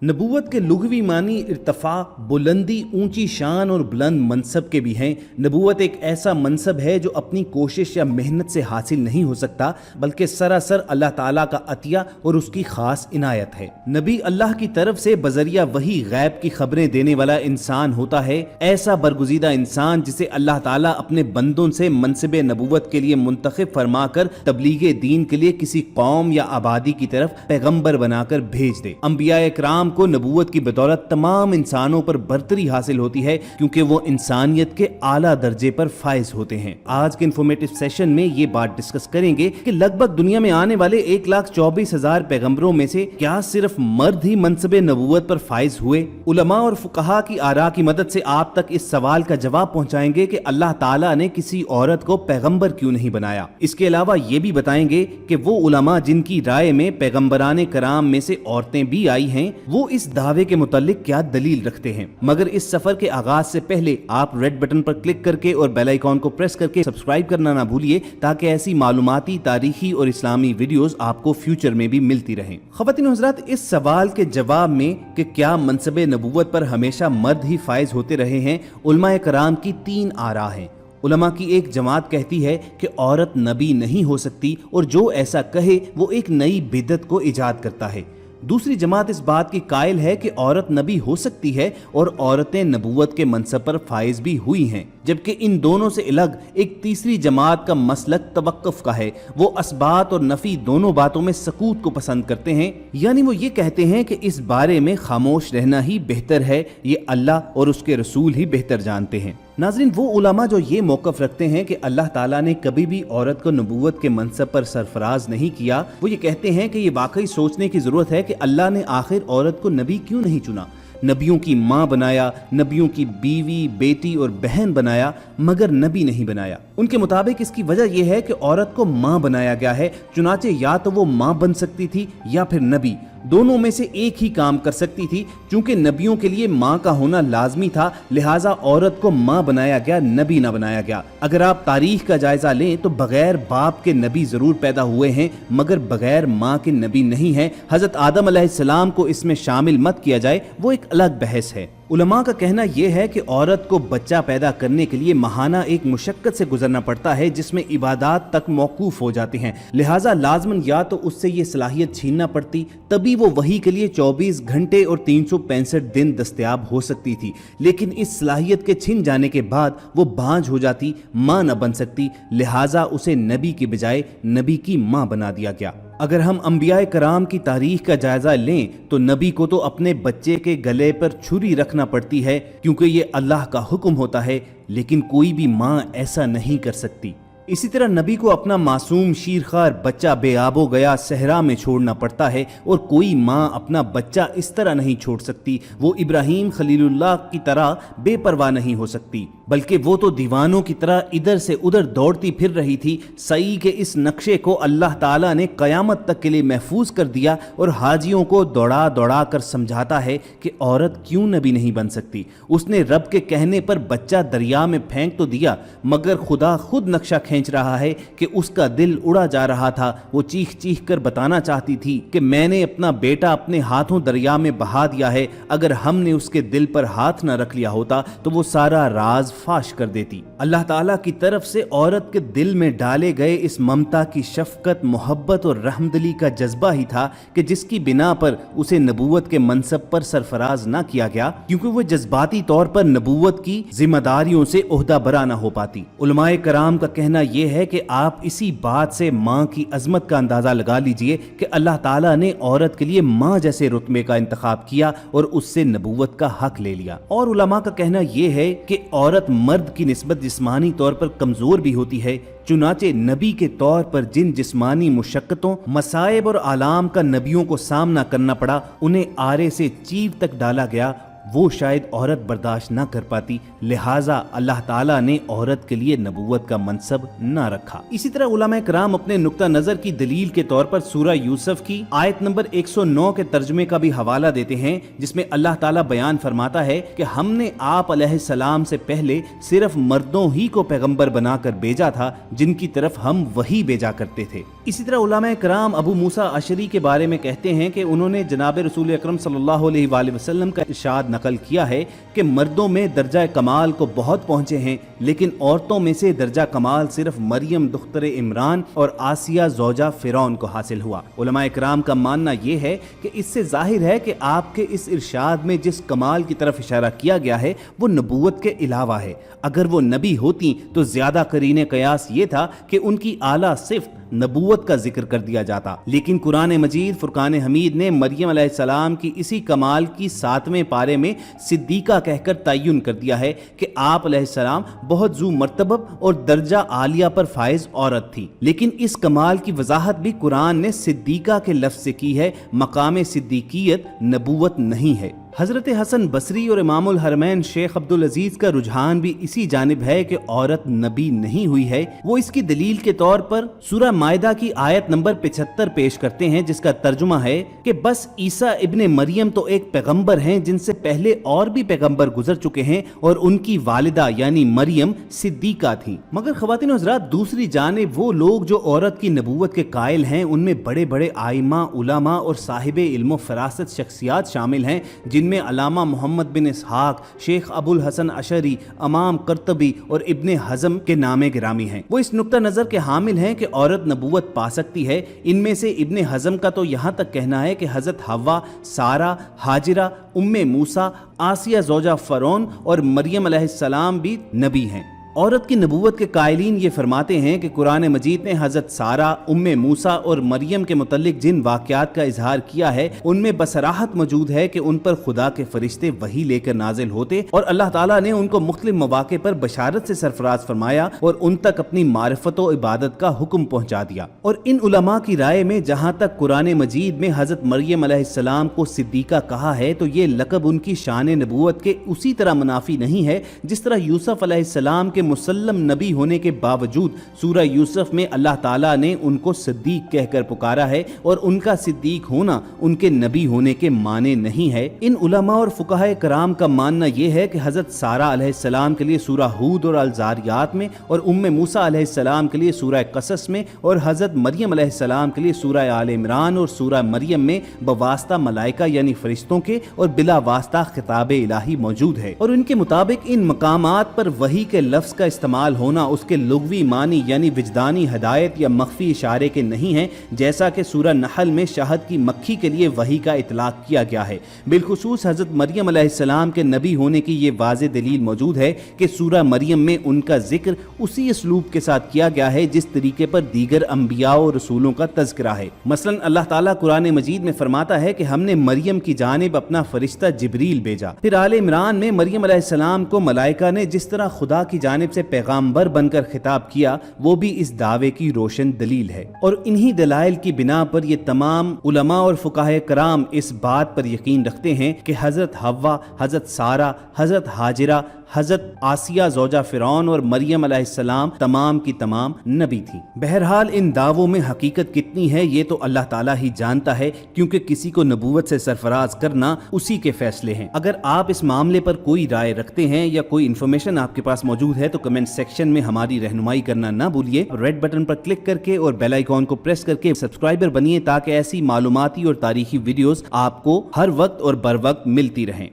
नबूवत के लुग़वी मानी इर्तफ़ा, बुलंदी, ऊंची शान और बुलंद मनसब के भी हैं। नबूवत एक ऐसा मनसब है जो अपनी कोशिश या मेहनत से हासिल नहीं हो सकता, बल्कि सरासर अल्लाह ताला का अतिया और उसकी खास इनायत है। नबी अल्लाह की तरफ से बजरिया वही गैब की खबरें देने वाला इंसान होता है, ऐसा बरगुज़ीदा इंसान जिसे अल्लाह ताला अपने बंदों से मनसब नबूवत के लिए मुंतखब फरमाकर तबलीग दीन के लिए किसी कौम या आबादी की तरफ पैगम्बर बनाकर भेज दे। अंबिया इकराम को नबूवत की बदौलत तमाम इंसानों पर बरतरी हासिल होती है, क्योंकि वो इंसानियत के आला दर्जे पर फाइज होते हैं। आज के इंफॉर्मेटिव सेशन में ये बात डिस्कस करेंगे कि लगभग दुनिया में आने वाले 1,24,000 पैगंबरों में से क्या सिर्फ मर्द ही मनसब नबूवत पर फाइज हुए? उलमा और फुकहा की आरा की मदद से आप तक इस सवाल का जवाब पहुंचाएंगे कि अल्लाह ताला ने किसी औरत को पैगंबर क्यों नहीं बनाया। इसके अलावा ये भी बताएंगे कि वो उलमा जिनकी राय में पैगंबराने कराम में से औरतें भी आई हैं, वो इस दावे के मुतालिक क्या दलील रखते हैं। मगर इस सफर के आगाज से पहले आप रेड बटन पर क्लिक करके और बेल आइकॉन को प्रेस करके सब्सक्राइब करना ना भूलिए, ताकि ऐसी मालूमाती, तारीखी और इस्लामी वीडियोस आपको फ्यूचर में भी मिलती रहें। ख़वातीन हज़रात, इस सवाल के जवाब में कि क्या मनसब नबूवत पर हमेशा मर्द ही फाइज होते रहे हैं, उलमाए कराम की 3 आरा हैं। उलमा की एक जमात कहती है कि औरत नबी नहीं हो सकती, और जो ऐसा कहे वो एक नई बिदअत को इजाद करता है। दूसरी जमात इस बात की कायल है कि औरत नबी हो सकती है और औरतें नबूवत के मनसब पर फाइज भी हुई हैं। जबकि इन दोनों से अलग एक तीसरी जमात का मसलक तवक्कुफ का है। वो असबात और नफी दोनों बातों में सकूत को पसंद करते हैं, यानी वो ये कहते हैं कि इस बारे में खामोश रहना ही बेहतर है, ये अल्लाह और उसके रसूल ही बेहतर जानते हैं। नाज़रीन, वो उलमा जो ये मौक़िफ़ रखते हैं कि अल्लाह ताला ने कभी भी औरत को नबूवत के मनसब पर सरफराज नहीं किया, वो ये कहते हैं कि ये वाकई सोचने की ज़रूरत है कि अल्लाह ने आखिर औरत को नबी क्यों नहीं चुना। नबियों की माँ बनाया, नबियों की बीवी, बेटी और बहन बनाया, मगर नबी नहीं बनाया। उनके मुताबिक इसकी वजह यह है कि औरत को माँ बनाया गया है, चुनाचे या तो वो माँ बन सकती थी या फिर नबी, दोनों में से एक ही काम कर सकती थी। चूंकि नबियों के लिए माँ का होना लाजमी था, लिहाजा औरत को माँ बनाया गया, नबी ना बनाया गया। अगर आप तारीख का जायजा लें तो बगैर बाप के नबी जरूर पैदा हुए हैं, मगर बगैर माँ के नबी नहीं हैं। हजरत आदम अलैहिस्सलाम को इसमें शामिल मत किया जाए, वो एक अलग बहस है। उलमा का कहना यह है कि औरत को बच्चा पैदा करने के लिए महाना एक मुशक्कत से गुजरना पड़ता है, जिसमें इबादत तक मौकूफ हो जाते हैं। लिहाजा लाजमन या तो उससे ये सलाहियत छीनना पड़ती, तभी वो वही के लिए 24 घंटे और 365 दिन दस्तयाब हो सकती थी। लेकिन इस सलाहियत के छिन जाने के बाद वो बांझ हो जाती, माँ न बन सकती। लिहाजा उसे नबी के बजाय नबी की माँ बना दिया गया। अगर हम अंबिया कराम की तारीख का जायजा लें तो नबी को तो अपने बच्चे के गले पर छुरी रखना पड़ती है, क्योंकि ये अल्लाह का हुक्म होता है, लेकिन कोई भी माँ ऐसा नहीं कर सकती। इसी तरह नबी को अपना मासूम शीरखार बच्चा बेआबो गया सहरा में छोड़ना पड़ता है, और कोई माँ अपना बच्चा इस तरह नहीं छोड़ सकती। वो इब्राहीम खलीलुल्लाह की तरह बेपरवाह नहीं हो सकती, बल्कि वो तो दीवानों की तरह इधर से उधर दौड़ती फिर रही थी। सई के इस नक्शे को अल्लाह ताला ने कयामत तक के लिए महफूज कर दिया, और हाजियों को दौड़ा दौड़ा कर समझाता है कि औरत क्यों नबी नहीं बन सकती। उसने रब के कहने पर बच्चा दरिया में फेंक तो दिया, मगर खुदा खुद नक्शा खींच रहा है कि उसका दिल उड़ा जा रहा था। वो चीख चीख कर बताना चाहती थी कि मैंने अपना बेटा अपने हाथों दरिया में बहा दिया है। अगर हमने उसके दिल पर हाथ न रख लिया होता तो वो सारा राज फाश कर देती। अल्लाह ताला की तरफ से औरत के दिल में डाले गए इस ममता की शफकत, मोहब्बत और रहमदिली का जज्बा ही था कि जिसकी बिना पर उसे नबूवत के मनसब पर सरफराज ना किया गया, क्योंकि वो जज्बाती तौर पर नबूवत की जिम्मेदारियों से ओहदा बरा ना हो पाती। उलमाए कराम का कहना यह है कि आप इसी बात से माँ की अजमत का अंदाजा लगा लीजिए कि अल्लाह ताला ने औरत के लिए माँ जैसे रुतबे का इंतखाब किया और उससे नबूवत का हक ले लिया। और उलमा का कहना यह है कि औरत मर्द की निस्बत जिस्मानी तौर पर कमजोर भी होती है। चुनाचे नबी के तौर पर जिन जिस्मानी मुशक्कतों, मसाइब और आलाम का नबियों को सामना करना पड़ा, उन्हें आरे से चीर तक डाला गया, वो शायद औरत बर्दाश्त ना कर पाती, लिहाजा अल्लाह ताला ने औरत के लिए नबूवत का मनसब ना रखा। इसी तरह उलमा कराम अपने नुक्ता नजर की दलील के तौर पर सूरह यूसुफ की आयत नंबर 109 के तर्जुमे का भी हवाला देते हैं, जिसमें अल्लाह ताला बयान फरमाता है कि हमने आप अलैहिस्सलाम से पहले सिर्फ मर्दों ही को पैगंबर बनाकर भेजा था जिनकी तरफ हम वही भेजा करते थे। इसी तरह उलमा कराम अबू मूसा अशरी के बारे में कहते हैं कि उन्होंने जनाब रसूल अकरम सल्लल्लाहु अलैहि वसल्लम का इरशाद नकल किया है कि मर्दों में दर्जा कमाल को बहुत पहुंचे हैं, लेकिन औरतों में से दर्जा कमाल सिर्फ मरियम दुख्तर इमरान और आसिया ज़ौजा फिरौन को हासिल हुआ। उलमा इकराम का मानना यह है कि इससे जाहिर है कि आपके इस इरशाद में जिस कमाल की तरफ इशारा किया गया है वो नबूवत के अलावा है। अगर वो नबी होती तो ज्यादा करीने कयास ये था कि उनकी आला सिर्फ नबूवत का जिक्र कर दिया जाता, लेकिन कुरान मजीद फुरकान हमीद ने मरियम अलैहिस्सलाम की इसी कमाल की 7वें पारे में सिद्दीका कहकर तय्युन कर दिया है कि आप अलैहिस्सलाम बहुत जू मर्तबब और दर्जा आलिया पर फाइज औरत थी। लेकिन इस कमाल की वजाहत भी कुरान ने सिद्दीका के लफ्ज से की है, मकाम सिद्दीकियत नबूवत नहीं है। हजरत हसन बसरी और इमामुल हरमैन शेख अब्दुल अजीज का रुझान भी इसी जानिब है कि औरत नबी नहीं हुई है। वो इसकी दलील के तौर पर सूरह मायदा की आयत नंबर 75 पेश करते हैं, जिसका तर्जुमा है कि बस ईसा इब्ने मरियम तो एक पैगंबर हैं जिनसे पहले और भी पैगंबर गुजर चुके हैं और उनकी वालिदा यानी मरियम सिद्दीका थी। मगर ख्वातीन हज़रात, दूसरी जानिब वो लोग जो औरत की नबूवत के कायल हैं उनमें बड़े बड़े आइमा, उलमा और साहिब इल्म व फरासत शख्सियात शामिल हैं, जिनमें अलामा मोहम्मद बिन इसहाक, शेख अबुल हसन अशरी, इमाम कर्तबी और इब्ने हज़म के नामे गिरामी हैं। वो इस नुक्ता नज़र के हामिल हैं कि औरत नबूवत पा सकती है। इनमें से इब्ने हज़म का तो यहाँ तक कहना है कि हज़रत हव्वा, सारा, हाजिरा, उम्मे मूसा, आसिया ज़ौजा फ़रौन और मरियम अलैहिस्सलाम भी नबी हैं। औरत की नबूवत के कायलीन ये फरमाते हैं कि कुरान मजीद ने हज़रत सारा, उम्मे मूसा और मरियम के मुतल्लिक जिन वाक़यात का इजहार किया है उनमें बसराहत मौजूद है कि उन पर खुदा के फरिश्ते वही लेकर नाजिल होते और अल्लाह ताला ने उनको मुख्तलिफ मौके पर बशारत से सरफराज फरमाया और उन तक अपनी मारिफत व इबादत का हुक्म पहुँचा दिया। और इन उलमा की राय में जहाँ तक कुरान मजीद में हज़रत मरियम अलैहिस्सलाम को सिद्दीका कहा है तो ये लक़ब उनकी शान नबूवत के उसी तरह मुनाफी नहीं है जिस तरह यूसुफ अलैहिस्सलाम के मुसल्लम नबी होने के बावजूद सूरह यूसुफ में अल्लाह ताला ने उनको सिद्दीक कहकर पुकारा है और उनका सिद्दीक होना उनके नबी होने के माने नहीं है। इन उलमा और फुकाहा कराम का मानना यह है कि हज़रत सारा अलैहिस्सलाम के लिए सूरह हूद और अल-ज़ारियात में और उम्मे मूसा अलैहिस्सलाम के लिए सूरह कसस में और हज़रत मरियम अलैहिस्सलाम के लिए सूरह आल इमरान और सूरह मरियम में बवास्ता मलाइका यानी फरिश्तों के और बिला वास्ता खिताब इलाही मौजूद है। और इनके मुताबिक इन मकामात पर वही के लफ्ज़ का इस्तेमाल होना उसके लुग़वी मानी यानी विजदानी हदायत या मख्फी इशारे के नहीं है, जैसा कि सूरह नहल में शहद की मक्खी के लिए वही का इतलाक किया गया है। बिलखुसूस हज़रत मरियम अलैहिस्सलाम के नबी होने की ये वाज़ेह दलील मौजूद है कि सूरह मरियम में उनका जिक्र उसी असलूब के साथ किया गया है जिस तरीके पर दीगर अंबिया और रसूलों का तज़किरा है। मसलन अल्लाह ताला कुरान मजीद में फरमाता है कि हमने मरियम की जानिब अपना फरिश्ता जिब्रील भेजा। फिर आल इमरान में मरियम अलैहिस्सलाम को मलाइका ने जिस तरह खुदा की जानिब से पैगाम्बर बनकर खिताब किया वो भी इस दावे की रोशन दलील है। और इन्हीं दलाइल की बिना पर ये तमाम उलमा और फुकाहे कराम इस बात पर यकीन रखते हैं कि हज़रत हव्वा, हज़रत सारा, हज़रत हाजिरा, हज़रत आसिया ज़ौजा फ़िरौन और मरियम अलैहिस्सलाम तमाम की तमाम नबी थी। बहरहाल इन दावों में हकीकत कितनी है ये तो अल्लाह ताला ही जानता है, क्योंकि किसी को नबूवत से सरफराज करना उसी के फैसले हैं। अगर आप इस मामले पर कोई राय रखते हैं या कोई इन्फॉर्मेशन आपके पास मौजूद है तो कमेंट सेक्शन में हमारी रहनुमाई करना ना भूलिए। रेड बटन पर क्लिक करके और बेल आइकॉन को प्रेस करके सब्सक्राइबर बनिए ताकि ऐसी मालूमाती और तारीखी वीडियोस आपको हर वक्त और बर वक्त मिलती रहें।